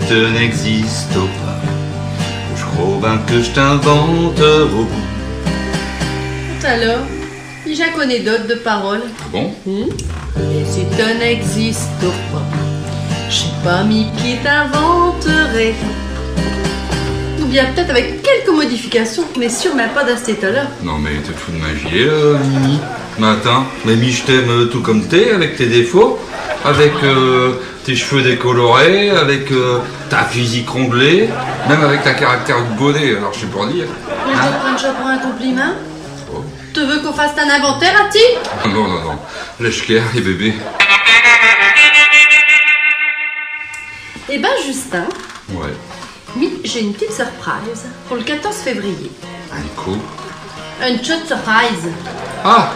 te n'existe pas. Je crois bien que je t'invente au bout. Alors, j'en connais d'autres de paroles. Ah bon? Et si te n'existe pas, je sais pas, mi qui t'inventerait. Ou bien peut-être avec quelques modifications, mais sûrement pas d'astétoleur. Non mais te fous de ma gilet là, Mimi. Matin, Mimi, je t'aime tout comme t'es, avec tes défauts, avec tes cheveux décolorés, avec ta physique rondelée, même avec ta caractère de bonnet, alors je sais pas dire. Mais je te prends ça pour un compliment. Oh. Tu veux qu'on fasse un inventaire, Ati? Non, non, non, lèche-clair et bébé. Eh ben, Justin, Ouais, oui, j'ai une petite surprise pour le 14 février. un coup. Une petite surprise. Ah,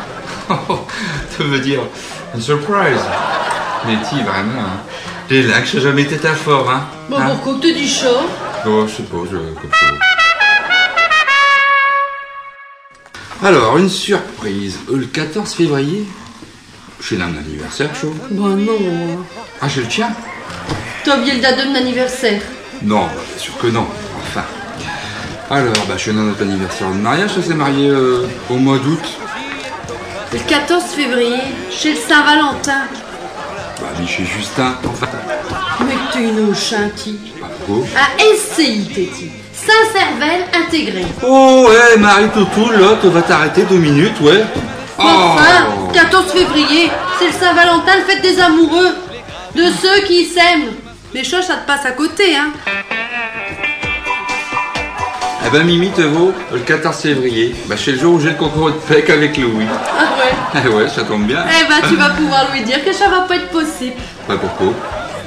ça veut dire une surprise. Mais ti, vraiment, hein. Les lacs, ça n'a jamais été ta fort, hein. Bon, Hein? pourquoi que tu dis chaud? Oh, je sais pas, comme ça. Alors, une surprise. Le 14 février, chez l'un anniversaire, chaud. Bon, non. Ah, chez le tien? T'as oublié le date de mon anniversaire. Non, bah, bien sûr que non. Enfin. Alors, bah, chez notre anniversaire de mariage, ça s'est marié au mois d'août. Le 14 février, chez le Saint-Valentin. Bah, ni chez Justin. Enfin, Mais que t'es une chantier. pas trop. À SCI, Téti. Saint-Cervelle intégré. Oh, ouais, Marie Toutou, là, tu vas t'arrêter 2 minutes, ouais. Enfin, 14 février, c'est le Saint-Valentin, le fête des amoureux. De ceux qui s'aiment. Les choses, ça te passe à côté, hein. Eh ben, Mimi, te vaut le 14 février. Bah, c'est le jour où j'ai le concours de PEC avec Louis. Ah ouais. Eh ouais, ça tombe bien. Eh ben, tu vas pouvoir lui dire que ça va pas être possible. Bah, pourquoi?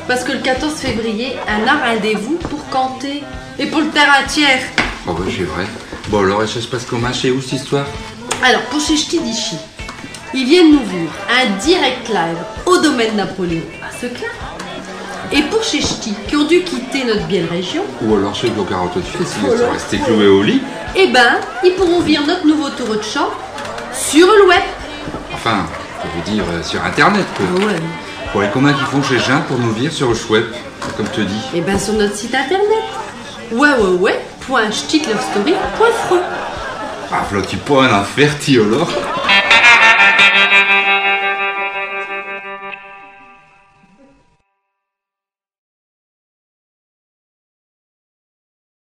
Parce que le 14 février, un a rendez-vous pour canter. Et pour le terre entière. Oh, ouais, c'est vrai. Bon, alors, et ça se passe comment chez où, cette histoire? Alors, pour chez Ch'tidichi, ils viennent nous voir un direct live au domaine Napoléon à Seclin. Et pour chez Ch'ti, qui ont dû quitter notre belle région, Ou alors ceux qui ont 48 pieds, s'ils sont restés cloués au lit. eh ben, ils pourront vivre notre nouveau tour de chant sur le web. Enfin, je veux dire, sur Internet, quoi. Ouais. Bon, et comment ils font chez Jean pour nous vivre sur le chouette, comme te dis? Eh ben, sur notre site internet. .ch'ticlovestory.fr. Ah, voilà, tu peux en faire, alors.